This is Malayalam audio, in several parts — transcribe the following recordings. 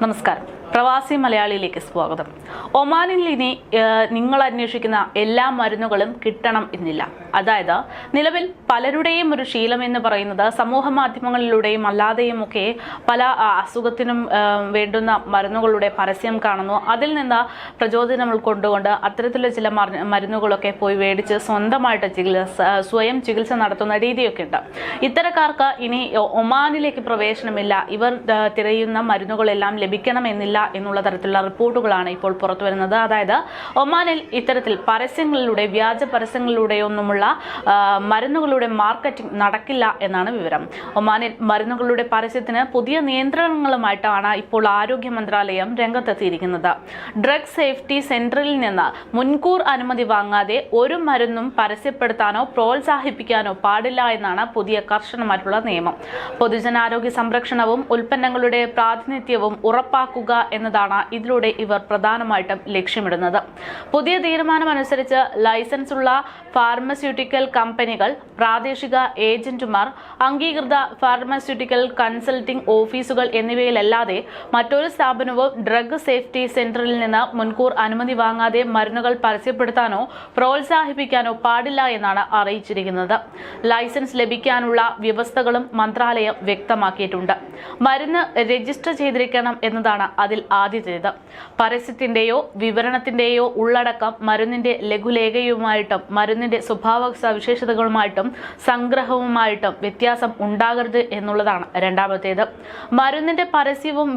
നമസ്കാരം. പ്രവാസി മലയാളിയിലേക്ക് സ്വാഗതം. ഒമാനിൽ ഇനി നിങ്ങൾ അന്വേഷിക്കുന്ന എല്ലാ മരുന്നുകളും കിട്ടണം എന്നില്ല. അതായത് നിലവിൽ പലരുടെയും ഒരു ശീലം എന്ന് പറയുന്നത് സമൂഹ മാധ്യമങ്ങളിലൂടെയും അല്ലാതെയും ഒക്കെ പല അസുഖത്തിനും വേണ്ടുന്ന മരുന്നുകളുടെ പരസ്യം കാണുന്നു. അതിൽ നിന്ന് പ്രചോദനം ഉൾക്കൊണ്ടുകൊണ്ട് അത്തരത്തിലുള്ള ചില മരുന്നുകളൊക്കെ പോയി മേടിച്ച് സ്വന്തമായിട്ട് സ്വയം ചികിത്സ നടത്തുന്ന രീതിയൊക്കെ ഉണ്ട്. ഇത്തരക്കാർക്ക് ഇനി ഒമാനിലേക്ക് പ്രവേശനമില്ല. ഇവർ തിരയുന്ന മരുന്നുകളെല്ലാം ലഭിക്കണമെന്നില്ല എന്നുള്ള തരത്തിലുള്ള റിപ്പോർട്ടുകളാണ് ഇപ്പോൾ പുറത്തു വരുന്നത്. അതായത് ഒമാനിൽ ഇത്തരത്തിൽ പരസ്യങ്ങളിലൂടെ വ്യാജ പരസ്യങ്ങളിലൂടെയൊന്നുമുള്ള മരുന്നുകളുടെ മാർക്കറ്റിംഗ് നടക്കില്ല എന്നാണ് വിവരം. ഒമാനിൽ മരുന്നുകളുടെ പരസ്യത്തിന് പുതിയ നിയന്ത്രണങ്ങളുമായിട്ടാണ് ഇപ്പോൾ ആരോഗ്യ മന്ത്രാലയം രംഗത്തെത്തിയിരിക്കുന്നത്. ഡ്രഗ് സേഫ്റ്റി സെന്ററിൽ നിന്ന് മുൻകൂർ അനുമതി വാങ്ങാതെ ഒരു മരുന്നും പരസ്യപ്പെടുത്താനോ പ്രോത്സാഹിപ്പിക്കാനോ പാടില്ല എന്നാണ് പുതിയ കർശനമായിട്ടുള്ള നിയമം. പൊതുജനാരോഗ്യ സംരക്ഷണവും ഉൽപ്പന്നങ്ങളുടെ പ്രാതിനിധ്യവും ഉറപ്പാക്കുക എന്നതാണ് ഇതിലൂടെ ഇവർ പ്രധാനമായിട്ടും ലക്ഷ്യമിടുന്നത്. പുതിയ തീരുമാനമനുസരിച്ച് ലൈസൻസ് ഉള്ള ഫാർമസ്യൂട്ടിക്കൽ കമ്പനികൾ, പ്രാദേശിക ഏജന്റുമാർ, അംഗീകൃത ഫാർമസ്യൂട്ടിക്കൽ കൺസൾട്ടിംഗ് ഓഫീസുകൾ എന്നിവയിലല്ലാതെ മറ്റൊരു സ്ഥാപനവും ഡ്രഗ് സേഫ്റ്റി സെന്ററിൽ നിന്ന് മുൻകൂർ അനുമതി വാങ്ങാതെ മരുന്നുകൾ പരസ്യപ്പെടുത്താനോ പ്രോത്സാഹിപ്പിക്കാനോ പാടില്ല എന്നാണ് അറിയിച്ചിരിക്കുന്നത്. ലൈസൻസ് ലഭിക്കാനുള്ള വ്യവസ്ഥകളും മന്ത്രാലയം വ്യക്തമാക്കിയിട്ടുണ്ട്. മരുന്ന് രജിസ്റ്റർ ചെയ്തിരിക്കണം എന്നതാണ് അതിൽ ആദ്യത്തേത്. പരസ്യത്തിന്റെയോ വിവരണത്തിന്റെയോ ഉള്ളടക്കം മരുന്നിന്റെ ലഘുലേഖയുമായിട്ടും മരുന്നിന്റെ സ്വഭാവ സവിശേഷതകളുമായിട്ടും സംഗ്രഹവുമായിട്ടും വ്യത്യാസം ഉണ്ടാകരുത് എന്നുള്ളതാണ് രണ്ടാമത്തേത്. മരുന്നിന്റെ പരസ്യവും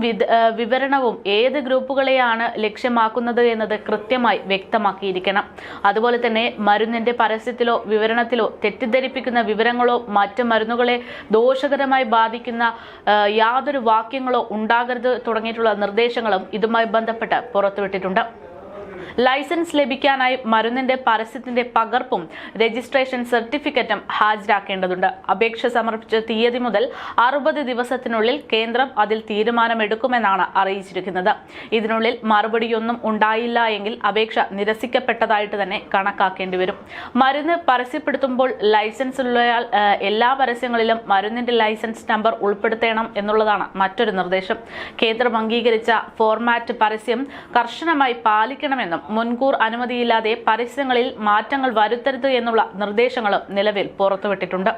വിവരണവും ഏത് ഗ്രൂപ്പുകളെയാണ് ലക്ഷ്യമാക്കുന്നത് എന്നത് കൃത്യമായി വ്യക്തമാക്കിയിരിക്കണം. അതുപോലെ തന്നെ മരുന്നിന്റെ പരസ്യത്തിലോ വിവരണത്തിലോ തെറ്റിദ്ധരിപ്പിക്കുന്ന വിവരങ്ങളോ മറ്റ് മരുന്നുകളെ ദോഷകരമായി ബാധിക്കുന്ന യാതൊരു വാക്യങ്ങളോ ഉണ്ടാകരുത് തുടങ്ങിയിട്ടുള്ള നിർദ്ദേശങ്ങളും ഇതുമായി ബന്ധപ്പെട്ട് പുറത്തുവിട്ടിട്ടുണ്ട്. ലൈസൻസ് ലഭിക്കാനായി മരുന്നിന്റെ പരസ്യത്തിന്റെ പകർപ്പും രജിസ്ട്രേഷൻ സർട്ടിഫിക്കറ്റും ഹാജരാക്കേണ്ടതുണ്ട്. അപേക്ഷ സമർപ്പിച്ച തീയതി മുതൽ 60 ദിവസത്തിനുള്ളിൽ കേന്ദ്രം അതിൽ തീരുമാനമെടുക്കുമെന്നാണ് അറിയിച്ചിരിക്കുന്നത്. ഇതിനുള്ളിൽ മറുപടിയൊന്നും ഉണ്ടായില്ല എങ്കിൽ അപേക്ഷ നിരസിക്കപ്പെട്ടതായിട്ട് തന്നെ കണക്കാക്കേണ്ടി വരും. മരുന്ന് പരസ്യപ്പെടുത്തുമ്പോൾ ലൈസൻസ് ഉള്ളയാൾ എല്ലാ പരസ്യങ്ങളിലും മരുന്നിന്റെ ലൈസൻസ് നമ്പർ ഉൾപ്പെടുത്തണം എന്നുള്ളതാണ് മറ്റൊരു നിർദ്ദേശം. കേന്ദ്രം അംഗീകരിച്ച ഫോർമാറ്റ് പരസ്യം കർശനമായി പാലിക്കണമെന്നും മുൻകൂർ അനുമതിയില്ലാതെ പരസ്യങ്ങളിൽ മാറ്റങ്ങൾ വരുത്തരുത് എന്നുള്ള നിർദ്ദേശങ്ങളും നിലവിൽ പുറത്തുവിട്ടിട്ടുണ്ട്.